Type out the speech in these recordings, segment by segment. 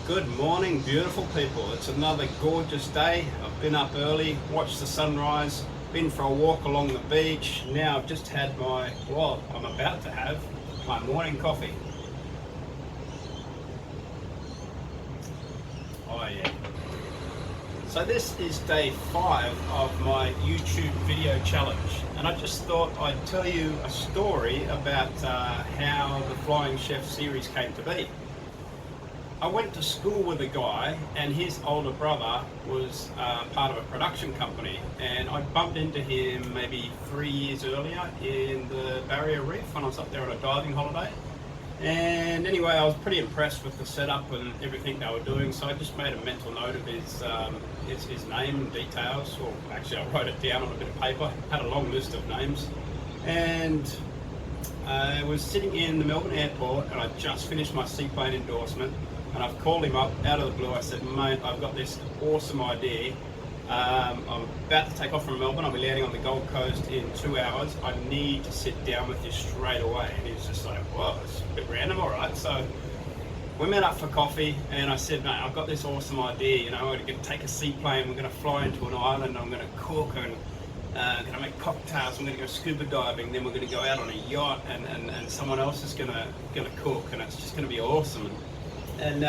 Good morning, beautiful people. It's another gorgeous day. I've been up early, watched the sunrise, been for a walk along the beach. Now I've just had I'm about to have my morning coffee. Oh yeah. So this is day 5 of my YouTube video challenge, and I just thought I'd tell you a story about how the Flying Chef series came to be. I went to school with a guy, and his older brother was part of a production company, and I bumped into him maybe 3 years earlier in the Barrier Reef when I was up there on a diving holiday. And anyway, I was pretty impressed with the setup and everything they were doing, so I just made a mental note of his name and details. Or actually, I wrote it down on a bit of paper. Had a long list of names, and I was sitting in the Melbourne airport, and I just finished my seaplane endorsement. And I've called him up out of the blue. I said, mate, I've got this awesome idea. I'm about to take off from Melbourne. I'll be landing on the Gold Coast in 2 hours. I need to sit down with you straight away. And he was just like, well, it's a bit random, all right. So we met up for coffee, and I said, mate, I've got this awesome idea. You know, we're going to take a seaplane. We're going to fly into an island. I'm going to cook and going to make cocktails. I'm going to go scuba diving. Then we're going to go out on a yacht, and someone else is going to cook, and it's just going to be awesome. And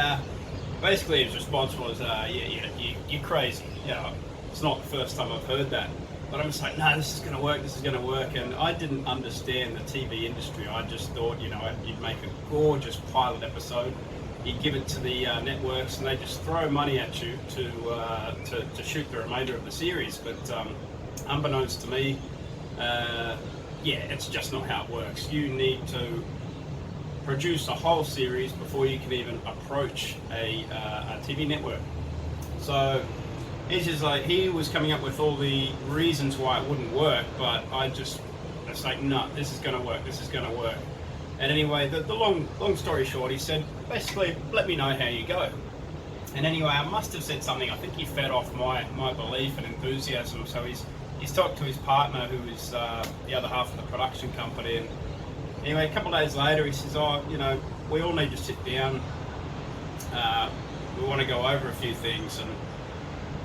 basically his response was, you're crazy. It's not the first time I've heard that. But I'm just like, no, this is going to work. And I didn't understand the TV industry. I just thought, you'd make a gorgeous pilot episode, you'd give it to the networks, and they just throw money at you to shoot the remainder of the series. But unbeknownst to me, it's just not how it works. You need to produce a whole series before you can even approach a TV network. So it's just like, he was coming up with all the reasons why it wouldn't work, but it's like, no, this is going to work. And anyway, the long story short, he said, basically, let me know how you go. And anyway, I must have said something. I think he fed off my belief and enthusiasm. So he's talked to his partner, who is the other half of the production company. And anyway, a couple of days later, he says, we all need to sit down. We want to go over a few things. And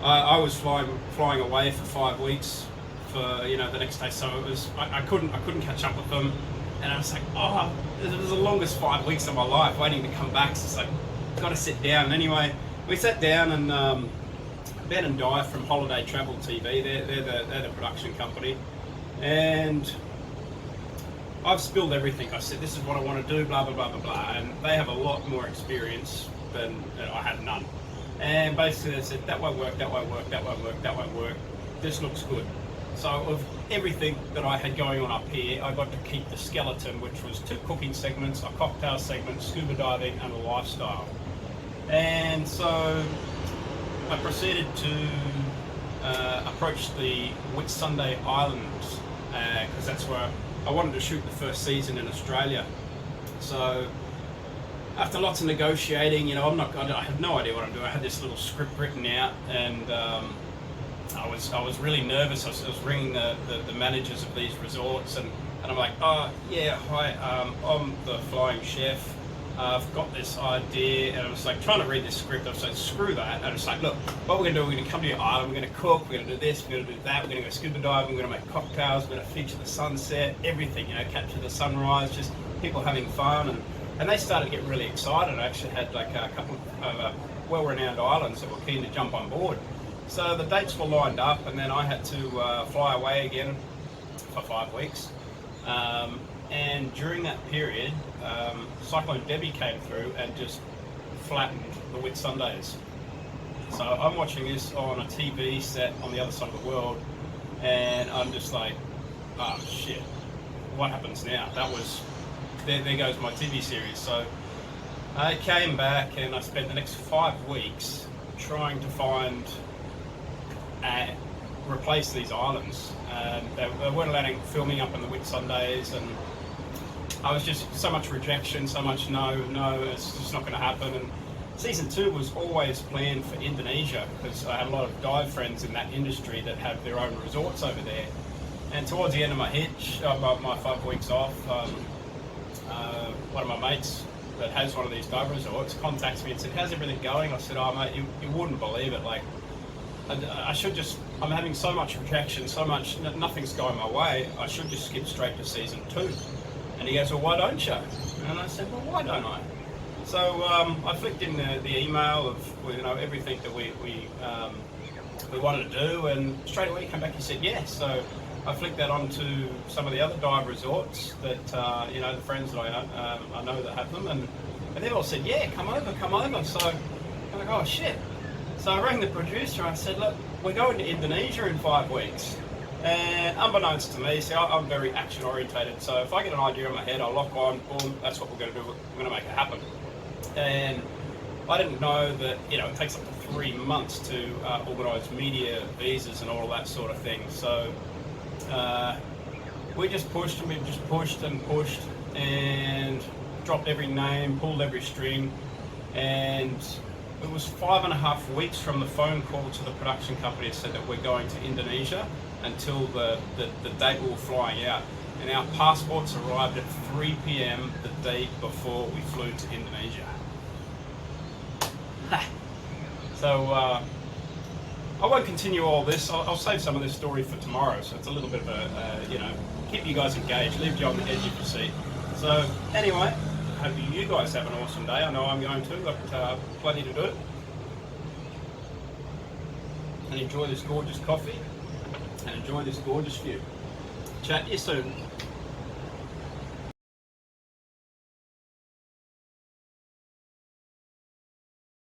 I was flying away for 5 weeks for, the next day. So it was, I couldn't catch up with them. And I was like, it was the longest 5 weeks of my life waiting to come back. So it's like, got to sit down. And anyway, we sat down, and Ben and Di from Holiday Travel TV, they're the production company. And I've spilled everything. I said, this is what I want to do, blah, blah, blah, blah, blah. And they have a lot more experience than I had, none. And basically they said, that won't work. This looks good. So of everything that I had going on up here, I got to keep the skeleton, which was 2 cooking segments, a cocktail segment, scuba diving, and a lifestyle. And so I proceeded to approach the Whitsunday Islands, because that's where I wanted to shoot the first season in Australia. So after lots of negotiating, I had no idea what I'm doing. I had this little script written out, and I was really nervous. I was ringing the managers of these resorts, and I'm like, hi, I'm the Flying Chef. I've got this idea, and I was like trying to read this script. I was like, screw that. And I was like, look, what we're going to do, we're going to come to your island, we're going to cook, we're going to do this, we're going to do that, we're going to go scuba diving, we're going to make cocktails, we're going to feature the sunset, everything, capture the sunrise, just people having fun. And they started to get really excited. I actually had like a couple of well-renowned islands that were keen to jump on board. So the dates were lined up, and then I had to fly away again for 5 weeks. And during that period, Cyclone Debbie came through and just flattened the Whitsundays. So I'm watching this on a TV set on the other side of the world, and I'm just like, oh shit, what happens now? There goes my TV series. So I came back, and I spent the next 5 weeks trying to find and replace these islands. They weren't allowing filming up in the Whitsundays, and I was just so much rejection, so much no, it's just not going to happen. And season 2 was always planned for Indonesia, because I had a lot of dive friends in that industry that have their own resorts over there. And towards the end of my hitch, my 5 weeks off, one of my mates that has one of these dive resorts contacts me and said, "How's everything going?" I said, "Oh mate, you wouldn't believe it. Like, I'm having so much rejection, nothing's going my way. I should just skip straight to season 2." And he goes, "Well, why don't you?" And I said, "Well, why don't I?" So I flicked in the email of everything that we wanted to do, and straight away he came back. He said yes. So I flicked that on to some of the other dive resorts that the friends that I know that have them, and they all said, "Yeah, come over." So I'm like, "Oh shit." So I rang the producer. I said, "Look, we're going to Indonesia in 5 weeks." And unbeknownst to me, see, I'm very action orientated. So if I get an idea in my head, I'll lock on, boom, that's what we're going to do. We're going to make it happen. And I didn't know that it takes up to 3 months to organise media visas and all of that sort of thing. So we just pushed and dropped every name, pulled every string, and it was 5.5 weeks from the phone call to the production company that said that we're going to Indonesia until the date we were flying out. And our passports arrived at 3 p.m. the day before we flew to Indonesia. So I won't continue all this. I'll save some of this story for tomorrow. So it's a little bit of a, keep you guys engaged, leave you on the edge of your seat. So anyway, I hope you guys have an awesome day. I know I'm going to. Got plenty to do. And enjoy this gorgeous coffee and enjoy this gorgeous view. Chat to you soon.